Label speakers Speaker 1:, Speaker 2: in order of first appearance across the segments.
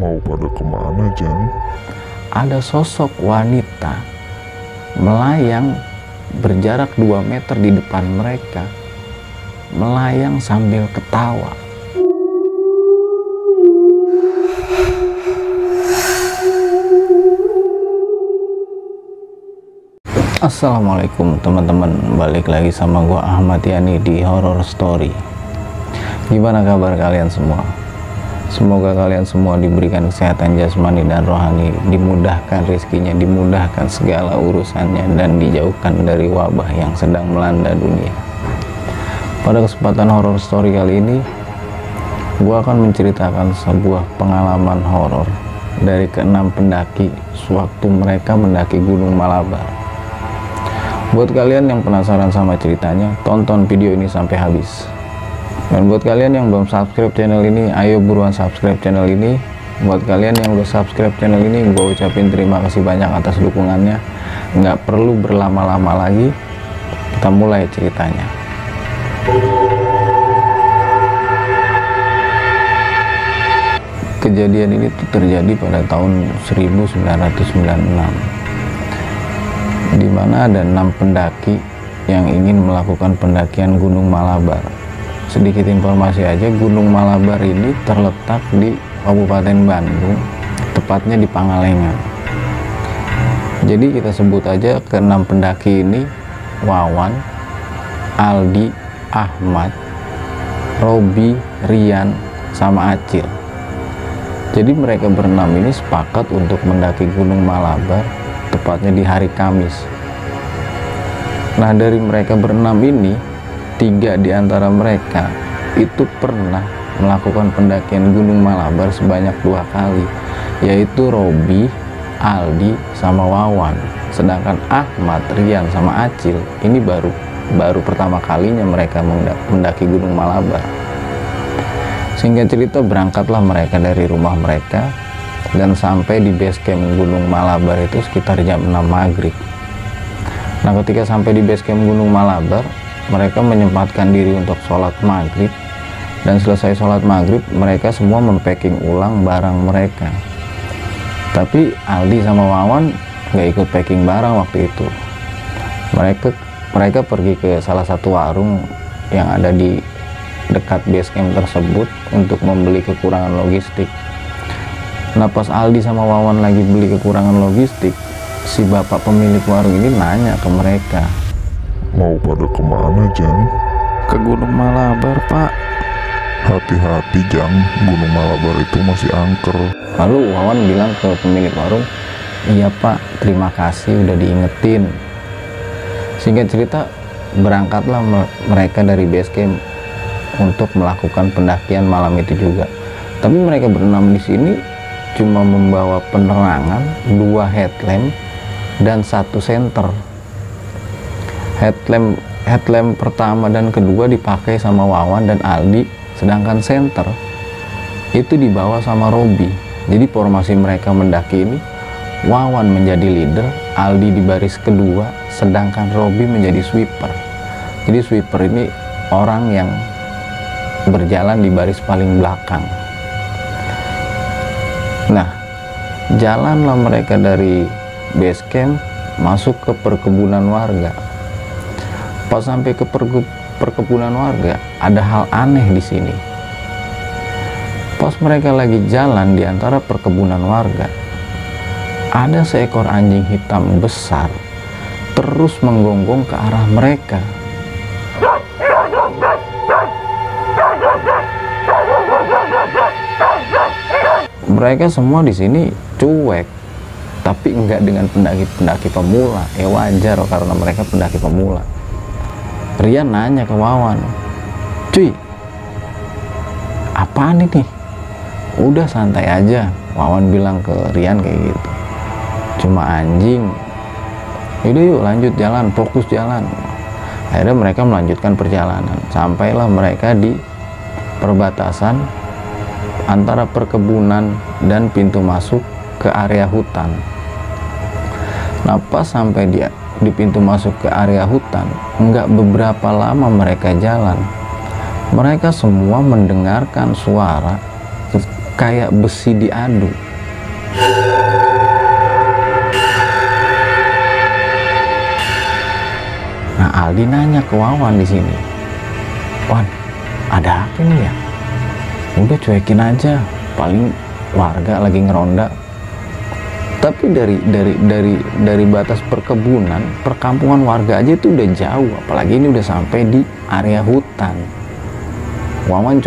Speaker 1: Mau pada kemana, Jang?
Speaker 2: Ada sosok wanita melayang berjarak 2 meter di depan mereka, melayang sambil ketawa. Assalamualaikum teman-teman, balik lagi sama gua Ahmad Yani di Horror Story. Gimana kabar kalian semua? Semoga kalian semua diberikan kesehatan jasmani dan rohani, dimudahkan rezekinya, dimudahkan segala urusannya, dan dijauhkan dari wabah yang sedang melanda dunia. Pada kesempatan Horror Story kali ini, gua akan menceritakan sebuah pengalaman horor dari ke-6 pendaki sewaktu mereka mendaki Gunung Malabar. Buat kalian yang penasaran sama ceritanya, tonton video ini sampai habis. Dan buat kalian yang belum subscribe channel ini, ayo buruan subscribe channel ini. Buat kalian yang udah subscribe channel ini, gue ucapin terima kasih banyak atas dukungannya. Nggak perlu berlama-lama lagi, kita mulai ceritanya. Kejadian ini tuh terjadi pada tahun 1996. di mana ada 6 pendaki yang ingin melakukan pendakian Gunung Malabar. Sedikit informasi aja, Gunung Malabar ini terletak di Kabupaten Bandung, tepatnya di Pangalengan. Jadi kita sebut aja ke-6 pendaki ini Wawan, Aldi, Ahmad, Robi, Rian, sama Acil. Jadi mereka berenam ini sepakat untuk mendaki Gunung Malabar, tepatnya di hari Kamis. Nah, dari mereka berenam ini, 3 di antara mereka itu pernah melakukan pendakian Gunung Malabar sebanyak 2 kali, yaitu Robi, Aldi, sama Wawan. Sedangkan Ahmad, Rian, sama Acil ini baru pertama kalinya mereka mendaki Gunung Malabar. Singkat cerita, berangkatlah mereka dari rumah mereka dan sampai di base camp Gunung Malabar itu sekitar jam 6 maghrib. Nah, ketika sampai di base camp Gunung Malabar, mereka menyempatkan diri untuk sholat maghrib, dan selesai sholat maghrib mereka semua mempacking ulang barang mereka. Tapi Aldi sama Wawan nggak ikut packing barang waktu itu. Mereka pergi ke salah satu warung yang ada di dekat base camp tersebut untuk membeli kekurangan logistik. Nah, pas Aldi sama Wawan lagi beli kekurangan logistik, si bapak pemilik warung ini nanya ke mereka,
Speaker 1: Mau pada kemana, Jang?
Speaker 2: "Ke Gunung Malabar, Pak."
Speaker 1: Hati-hati, Jang, Gunung Malabar itu masih angker.
Speaker 2: Lalu Wawan bilang ke pemilik warung, "Iya, Pak, terima kasih udah diingetin." Singkat cerita, berangkatlah mereka dari base camp untuk melakukan pendakian malam itu juga. Tapi mereka berenam di sini cuma membawa penerangan, 2 headlamp dan 1 senter. Headlamp pertama dan kedua dipakai sama Wawan dan Aldi, sedangkan senter itu dibawa sama Robi. Jadi formasi mereka mendaki ini, Wawan menjadi leader, Aldi di baris kedua, sedangkan Robi menjadi sweeper. Jadi sweeper ini orang yang berjalan di baris paling belakang. Nah, jalanlah mereka dari base camp masuk ke perkebunan warga. Pas sampai ke perkebunan warga, ada hal aneh di sini. Pas mereka lagi jalan di antara perkebunan warga, ada seekor anjing hitam besar terus menggonggong ke arah mereka. Mereka semua di sini cuek, tapi enggak dengan pendaki pemula. Wajar karena mereka pendaki pemula. Rian nanya ke Wawan, "Cuy, apaan ini?" "Udah santai aja," Wawan bilang ke Rian kayak gitu. "Cuma anjing. Yaudah yuk lanjut jalan, fokus jalan." Akhirnya mereka melanjutkan perjalanan. Sampailah mereka di perbatasan antara perkebunan dan pintu masuk ke area hutan. Nah, pas sampai di pintu masuk ke area hutan, nggak beberapa lama mereka jalan, mereka semua mendengarkan suara kayak besi diadu. Nah, Aldi nanya ke Wawan di sini, "Wan, ada apa nih ya?" "Udah cuekin aja, paling warga lagi ngeronda." Tapi dari batas perkebunan, perkampungan warga aja itu udah jauh, apalagi ini udah sampai di area hutan. Wawan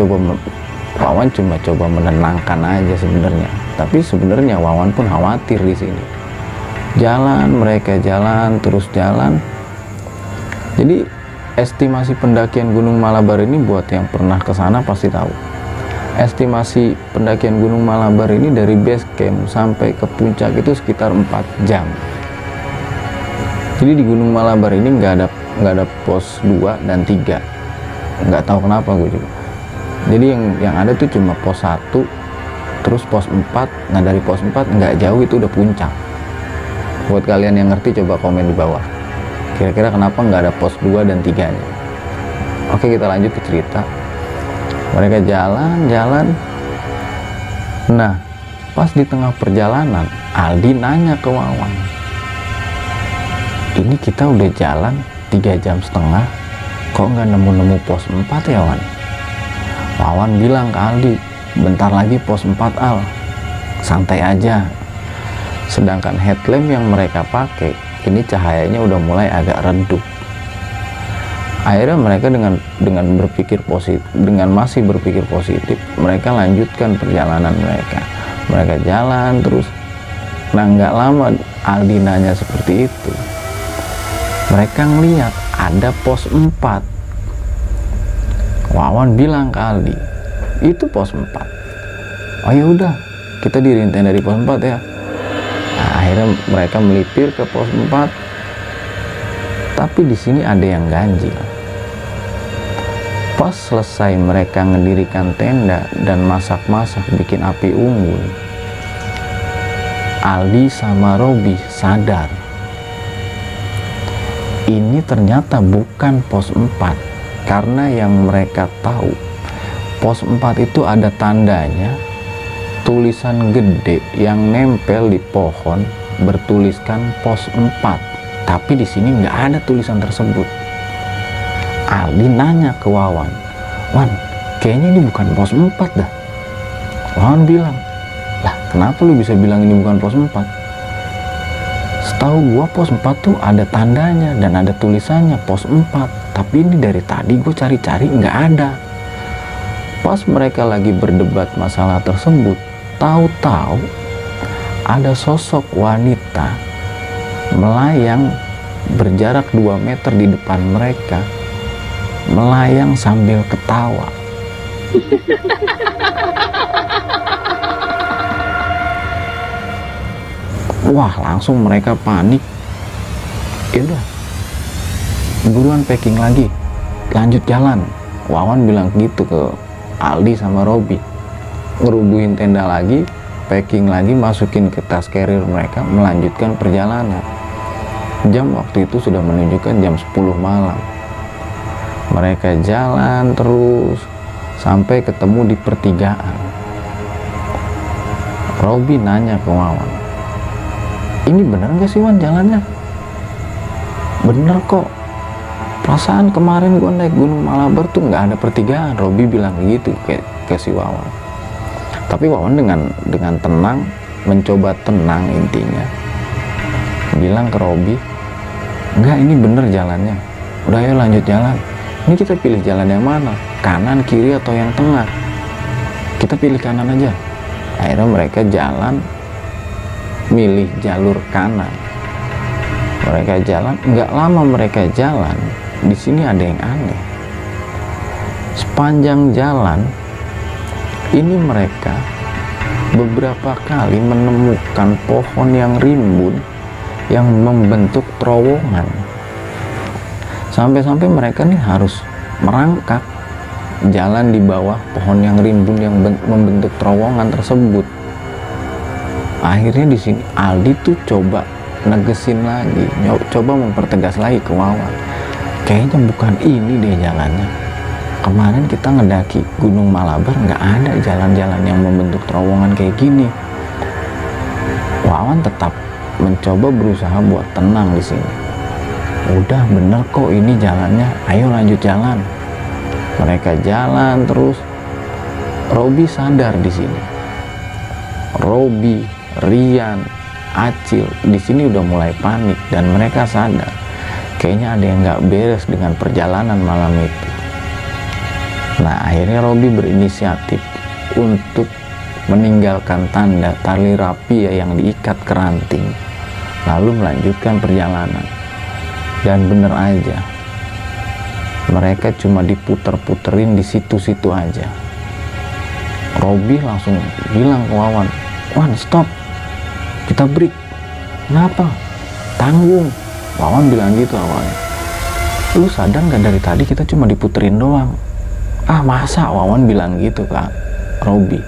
Speaker 2: cuma coba menenangkan aja sebenarnya, tapi sebenarnya Wawan pun khawatir di sini. Mereka jalan terus jalan. Jadi estimasi pendakian Gunung Malabar ini, buat yang pernah ke sana pasti tahu. Estimasi pendakian Gunung Malabar ini dari base camp sampai ke puncak itu sekitar 4 jam. Jadi di Gunung Malabar ini nggak ada pos 2 dan 3. Nggak tahu kenapa gue juga. Jadi yang ada tuh cuma pos 1, terus pos 4. Nah, dari pos 4 nggak jauh itu udah puncak. Buat kalian yang ngerti coba komen di bawah. Kira-kira kenapa nggak ada pos 2 dan 3-nya? Oke, kita lanjut ke cerita. Mereka jalan. Nah, pas di tengah perjalanan, Aldi nanya ke Wawan, "Ini kita udah jalan 3,5 jam, kok nggak nemu-nemu pos 4 ya, Wan?" Wawan bilang ke Aldi, "Bentar lagi pos 4, Al. Santai aja." Sedangkan headlamp yang mereka pakai, ini cahayanya udah mulai agak redup. Akhirnya mereka dengan masih berpikir positif, mereka lanjutkan perjalanan mereka. Mereka jalan terus. Nah, nggak lama Aldi nanya seperti itu, mereka ngeliat ada pos 4. Wawan bilang ke Aldi, "Itu pos 4. "Oh ya udah, kita dirintain dari pos 4 ya." Nah, akhirnya mereka melipir ke pos 4. Tapi di sini ada yang ganjil. Pas selesai mereka ngedirikan tenda dan masak-masak bikin api unggun, Aldi sama Robi sadar ini ternyata bukan pos 4, karena yang mereka tahu pos 4 itu ada tandanya, tulisan gede yang nempel di pohon bertuliskan pos 4, tapi di sini nggak ada tulisan tersebut. Aldi nanya ke Wawan, "Wan, kayaknya ini bukan pos 4 dah." Wawan bilang, "Lah, kenapa lu bisa bilang ini bukan pos 4? Setahu gua pos 4 tuh ada tandanya dan ada tulisannya pos 4, tapi ini dari tadi gue cari-cari nggak ada." Pas mereka lagi berdebat masalah tersebut, tahu-tahu ada sosok wanita melayang berjarak 2 meter di depan mereka, melayang sambil ketawa. Wah, langsung mereka panik. Ya udah, buruan packing lagi, lanjut jalan. Wawan bilang gitu ke Aldi sama Robi. Ngerubuhin tenda lagi, packing lagi, masukin ke tas carrier mereka, melanjutkan perjalanan. Jam waktu itu sudah menunjukkan jam 10 malam. Mereka jalan terus sampai ketemu di pertigaan. Robi nanya ke Wawan, "Ini bener gak sih, Wan, jalannya?" "Bener kok, perasaan kemarin gua naik Gunung Malabar tuh nggak ada pertigaan." Robi bilang gitu ke si Wawan. Tapi Wawan dengan tenang, mencoba tenang intinya, bilang ke Robi, "Enggak, ini bener jalannya. Udah, ayo lanjut jalan. Ini kita pilih jalan yang mana? Kanan, kiri, atau yang tengah? Kita pilih kanan aja." Akhirnya mereka jalan, milih jalur kanan. Mereka jalan, nggak lama mereka jalan, di sini ada yang aneh. Sepanjang jalan ini mereka beberapa kali menemukan pohon yang rimbun yang membentuk terowongan. Sampai-sampai mereka nih harus merangkak jalan di bawah pohon yang rimbun yang membentuk terowongan tersebut. Akhirnya di sini Aldi tuh coba negesin lagi, coba mempertegas lagi ke Wawan, "Kayaknya bukan ini deh jalannya." kemarin kita ngedaki Gunung Malabar nggak ada jalan-jalan yang membentuk terowongan kayak gini. Wawan tetap mencoba berusaha buat tenang di sini. Udah bener kok ini jalannya, ayo lanjut jalan. Mereka jalan terus. Robi sadar di sini. Robi, Rian, Acil di sini udah mulai panik dan mereka sadar kayaknya ada yang nggak beres dengan perjalanan malam itu. Nah, akhirnya Robi berinisiatif untuk meninggalkan tanda tali rapi yang diikat ke ranting, lalu melanjutkan perjalanan. Dan bener aja, mereka cuma diputer-puterin di situ-situ aja. Robi langsung bilang ke Wawan, "Wan, stop, kita break." "Kenapa?" "Tanggung." Wawan bilang gitu awalnya. "Lu sadar gak dari tadi kita cuma diputerin doang?" "Ah, masa?" Wawan bilang gitu Kak Robi.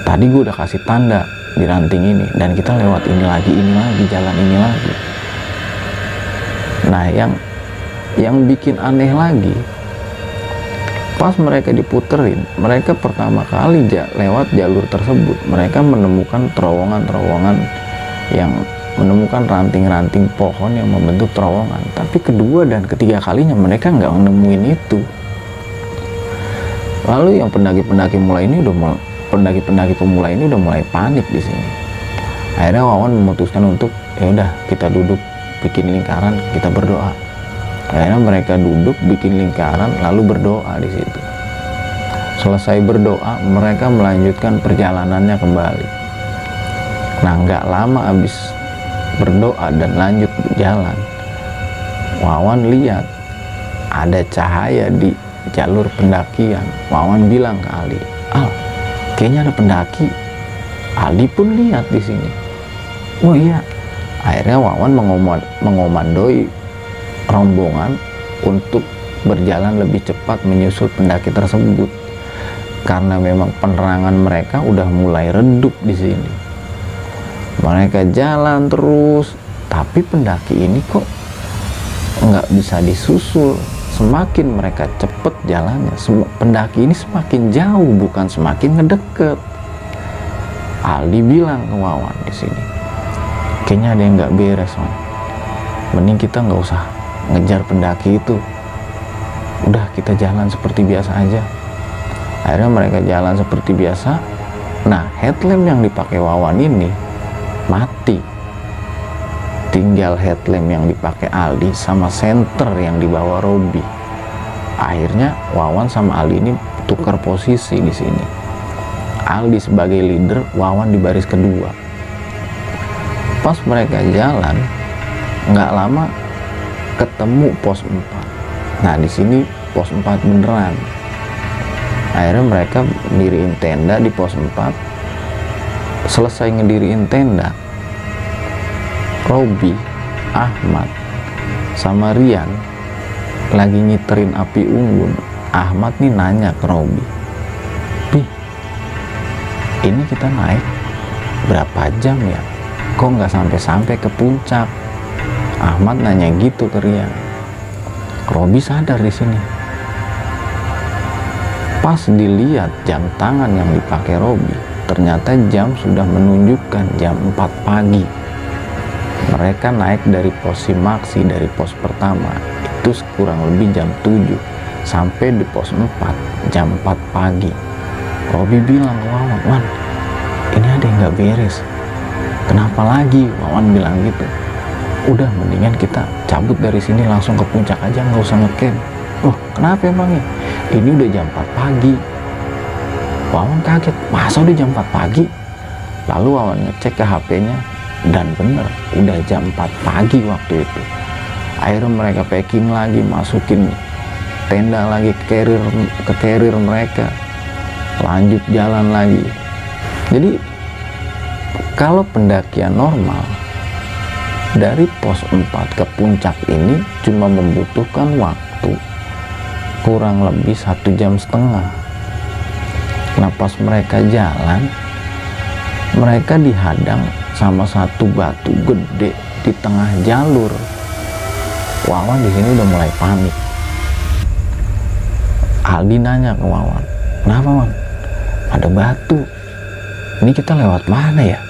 Speaker 2: "Tadi gue udah kasih tanda di ranting ini dan kita lewat ini lagi, jalan ini lagi." Nah, yang bikin aneh lagi, pas mereka diputerin, mereka pertama kali lewat jalur tersebut, mereka menemukan terowongan-terowongan yang menemukan ranting-ranting pohon yang membentuk terowongan. Tapi kedua dan ketiga kalinya mereka nggak menemuin itu. Lalu yang pendaki-pendaki pemula ini udah mulai panik di sini. Akhirnya Wawan memutuskan untuk ya udah kita duduk bikin lingkaran, kita berdoa. Akhirnya mereka duduk bikin lingkaran lalu berdoa di situ. Selesai berdoa, mereka melanjutkan perjalanannya kembali. Nah, nggak lama habis berdoa dan lanjut jalan, Wawan lihat ada cahaya di jalur pendakian. Wawan bilang ke Ali, "Al, kayaknya ada pendaki." Ali pun lihat di sini. "Oh iya." Akhirnya Wawan mengomandoi rombongan untuk berjalan lebih cepat menyusul pendaki tersebut, karena memang penerangan mereka udah mulai redup di sini. Mereka jalan terus, tapi pendaki ini kok nggak bisa disusul. Semakin mereka cepet jalannya, pendaki ini semakin jauh, bukan semakin ngedeket. Ali bilang ke Wawan di sini, "Kayaknya ada yang nggak beres, man. Mending kita nggak usah ngejar pendaki itu. Udah kita jalan seperti biasa aja." Akhirnya mereka jalan seperti biasa. Nah, headlamp yang dipakai Wawan ini mati. Tinggal headlamp yang dipakai Aldi sama senter yang dibawa Robi. Akhirnya Wawan sama Aldi ini tukar posisi di sini. Aldi sebagai leader, Wawan di baris kedua. Pas mereka jalan, nggak lama ketemu pos 4. Nah, di sini pos 4 beneran. Akhirnya mereka ngediriin tenda di pos 4. Selesai ngediriin tenda, Robi, Ahmad, sama Rian lagi ngiterin api unggun. Ahmad nih nanya ke Robi, "Bi, ini kita naik berapa jam ya? Kok nggak sampai-sampai ke puncak?" Ahmad nanya gitu ke Rian. Robi sadar di sini. Pas dilihat jam tangan yang dipakai Robi, ternyata jam sudah menunjukkan jam 4 pagi. Mereka naik dari pos Simaksi, dari pos pertama itu kurang lebih jam 7, sampai di pos 4 jam 4 pagi. Robi bilang ke Wawan, "Wan, ini ada yang nggak beres." "Kenapa lagi?" Wawan bilang gitu. "Udah, mendingan kita cabut dari sini langsung ke puncak aja, nggak usah ngecamp." "Oh, kenapa emangnya?" "Ini udah jam 4 pagi." Wawan kaget, "Masa udah jam 4 pagi?" Lalu Wawan ngecek ke HP-nya, dan bener udah jam 4 pagi waktu itu. Akhirnya mereka packing lagi, masukin tenda lagi ke carrier mereka, lanjut jalan lagi. Jadi kalau pendakian normal dari pos 4 ke puncak ini cuma membutuhkan waktu kurang lebih 1,5 jam. Nah, pas mereka jalan, mereka dihadang sama satu batu gede di tengah jalur. Wawan di sini udah mulai panik. Aldi nanya ke Wawan, kenapa Wan? Ada batu, ini kita lewat mana ya?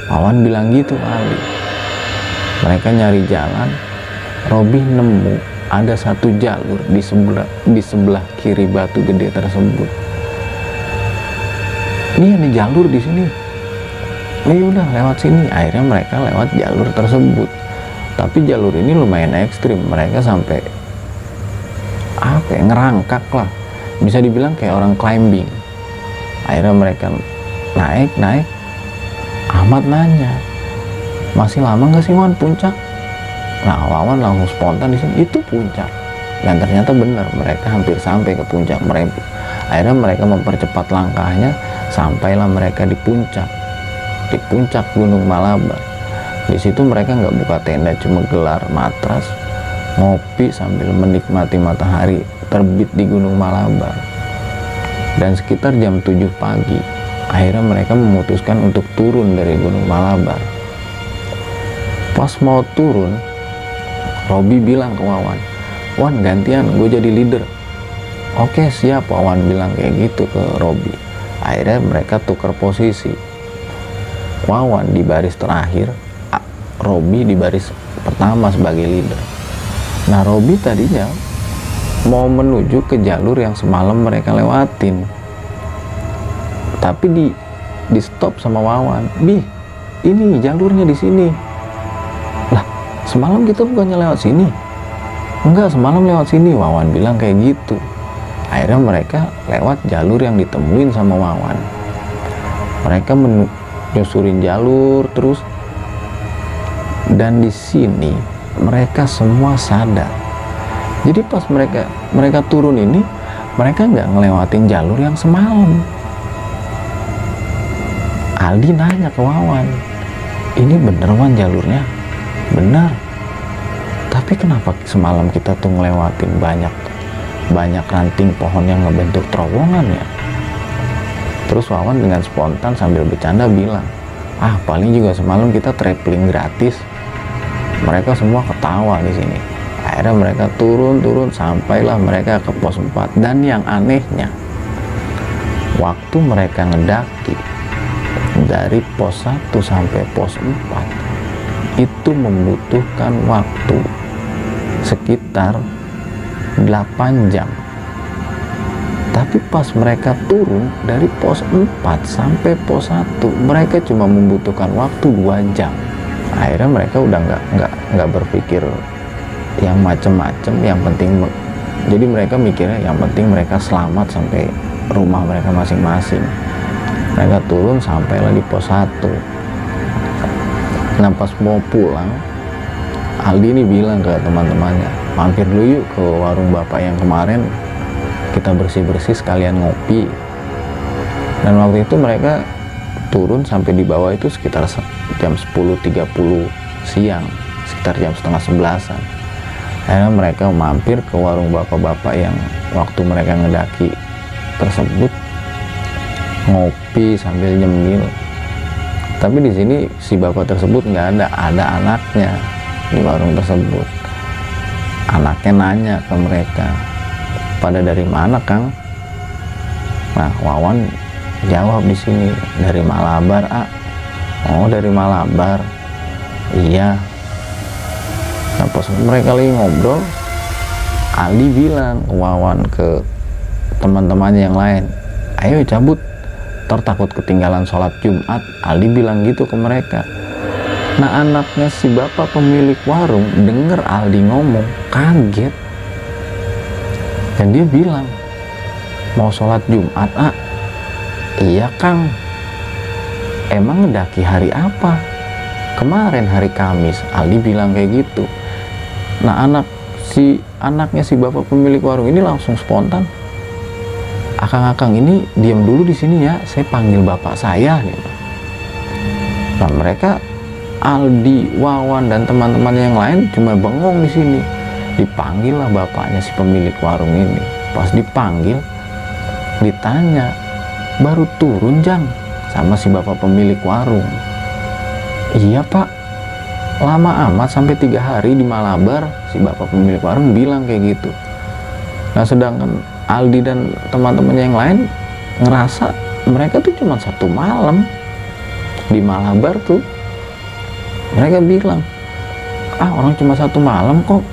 Speaker 2: Wawan bilang gitu ke Aldi. Mereka nyari jalan, Robi nemu ada satu jalur di sebelah kiri batu gede tersebut. Ini ada jalur di sini. Udah lewat sini. Akhirnya mereka lewat jalur tersebut. Tapi jalur ini lumayan ekstrim. Mereka sampai ngerangkak lah. Bisa dibilang kayak orang climbing. Akhirnya mereka naik. Ahmad nanya, masih lama nggak sih Wan puncak? Nah, Wawan langsung spontan di sini, itu puncak. Dan ternyata benar, mereka hampir sampai ke puncak. Akhirnya mereka mempercepat langkahnya, sampailah mereka di puncak Gunung Malabar. Di situ mereka nggak buka tenda, cuma gelar matras, ngopi sambil menikmati matahari terbit di Gunung Malabar. Dan sekitar jam 7 pagi, akhirnya mereka memutuskan untuk turun dari Gunung Malabar. Pas mau turun, Robi bilang ke Wawan, Wan gantian, gue jadi leader. Oke siap, Wawan bilang kayak gitu ke Robi. Akhirnya mereka tukar posisi. Wawan di baris terakhir, Robi di baris pertama sebagai leader. Nah, Robi tadinya mau menuju ke jalur yang semalam mereka lewatin, tapi di stop sama Wawan. Ini jalurnya di sini. Lah, semalam kita bukannya lewat sini? Enggak, semalam lewat sini, Wawan bilang kayak gitu. Akhirnya mereka lewat jalur yang ditemuin sama Wawan. Mereka menyusurin jalur terus, dan di sini mereka semua sadar. Jadi pas mereka turun ini, mereka nggak ngelewatin jalur yang semalam. Aldi nanya ke Wawan, ini bener Wan jalurnya? Bener. Tapi kenapa semalam kita tuh ngelewatin banyak ranting pohon yang ngebentuk terowongan ya? Terus Wawan dengan spontan sambil bercanda bilang, paling juga semalam kita traveling gratis. Mereka semua ketawa di sini. Akhirnya mereka turun sampailah mereka ke pos 4. Dan yang anehnya, waktu mereka ngedaki dari pos 1 sampai pos 4 itu membutuhkan waktu sekitar 8 jam. Tapi pas mereka turun dari pos 4 sampai pos 1, mereka cuma membutuhkan waktu 2 jam. Akhirnya mereka udah nggak berpikir yang macem-macem, yang penting, jadi mereka mikirnya yang penting mereka selamat sampai rumah mereka masing-masing. Mereka turun sampailah di pos 1. Nah, pas mau pulang, Aldi ini bilang ke teman-temannya, mampir dulu yuk ke warung bapak yang kemarin, kita bersih-bersih sekalian ngopi. Dan waktu itu mereka turun sampai di bawah itu sekitar jam 10.30 siang, sekitar jam setengah 11-an. Akhirnya mereka mampir ke warung bapak-bapak yang waktu mereka ngedaki tersebut, ngopi sambil nyemil. Tapi di sini si bapak tersebut nggak ada anaknya di warung tersebut. Anaknya nanya ke mereka, pada dari mana Kang? Nah, Wawan jawab di sini, dari Malabar Oh, dari Malabar. Iya. Nah, pas mereka lagi ngobrol, Aldi bilang ke Wawan ke teman-temannya yang lain, ayo cabut, takut ketinggalan sholat Jumat. Aldi bilang gitu ke mereka. Nah, anaknya si bapak pemilik warung denger Aldi ngomong, kaget. Dan dia bilang, mau sholat Jumat Iya Kang. Emang ngedaki hari apa? Kemarin hari Kamis. Aldi bilang kayak gitu. Nah, anaknya si bapak pemilik warung ini langsung spontan, Akang ini diam dulu di sini ya, saya panggil bapak saya gitu. Nah, mereka Aldi, Wawan dan teman-teman yang lain cuma bengong di sini. Dipanggil lah bapaknya si pemilik warung ini. Pas dipanggil, ditanya, baru turun Jang, sama si bapak pemilik warung. Iya Pak, lama amat sampai 3 hari di Malabar, si bapak pemilik warung bilang kayak gitu. Nah, sedangkan Aldi dan teman-teman yang lain ngerasa mereka tuh cuma 1 malam di Malabar tuh. Mereka bilang, orang cuma 1 malam kok.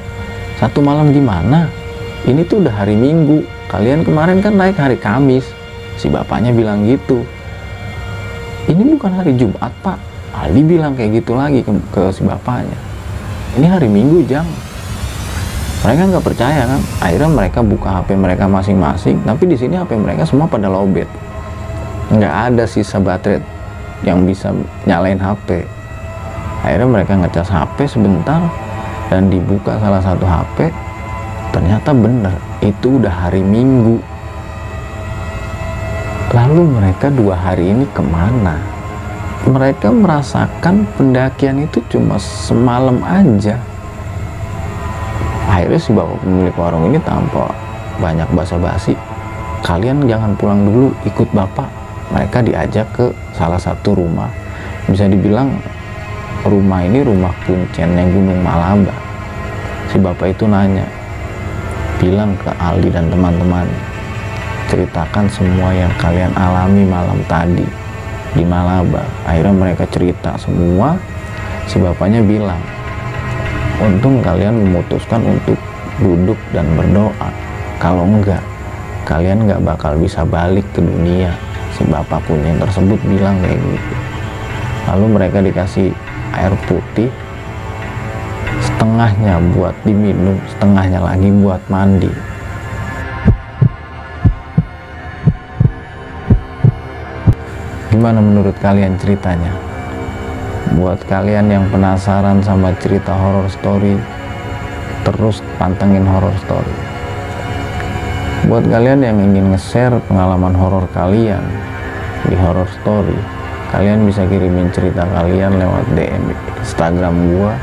Speaker 2: 1 malam gimana? Ini tuh udah hari Minggu. Kalian kemarin kan naik hari Kamis. Si bapaknya bilang gitu. Ini bukan hari Jumat, Pak. Aldi bilang kayak gitu lagi ke si bapaknya. Ini hari Minggu, Jang. Mereka nggak percaya kan. Akhirnya mereka buka HP mereka masing-masing. Tapi di sini HP mereka semua pada lowbat. Nggak ada sisa baterai yang bisa nyalain HP. Akhirnya mereka ngecas HP sebentar dan dibuka salah satu HP. Ternyata bener, itu udah hari Minggu. Lalu mereka 2 hari ini kemana? Mereka merasakan pendakian itu cuma semalam aja. Akhirnya si bapak pemilik warung ini tanpa banyak basa-basi, kalian jangan pulang dulu, ikut bapak. Mereka diajak ke salah satu rumah. Bisa dibilang rumah ini rumah kuncennya Gunung Malabar. Si bapak itu nanya, bilang ke Aldi dan teman-teman, ceritakan semua yang kalian alami malam tadi di Malabar. Akhirnya mereka cerita semua. Si bapaknya bilang, untung kalian memutuskan untuk duduk dan berdoa. Kalau enggak, kalian enggak bakal bisa balik ke dunia. Si bapak kuncen tersebut bilang kayak gitu. Lalu mereka dikasih air putih, setengahnya buat diminum, setengahnya lagi buat mandi. Gimana menurut kalian ceritanya? Buat kalian yang penasaran sama cerita horror story, terus pantengin horror story. Buat kalian yang ingin nge-share pengalaman horor kalian di horror story, kalian bisa kirimin cerita kalian lewat DM Instagram gua,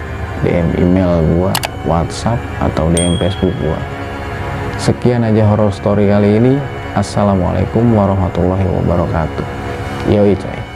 Speaker 2: DM email gua, WhatsApp, atau DM Facebook gua. Sekian aja horror story kali ini. Assalamualaikum warahmatullahi wabarakatuh. Yoi coy.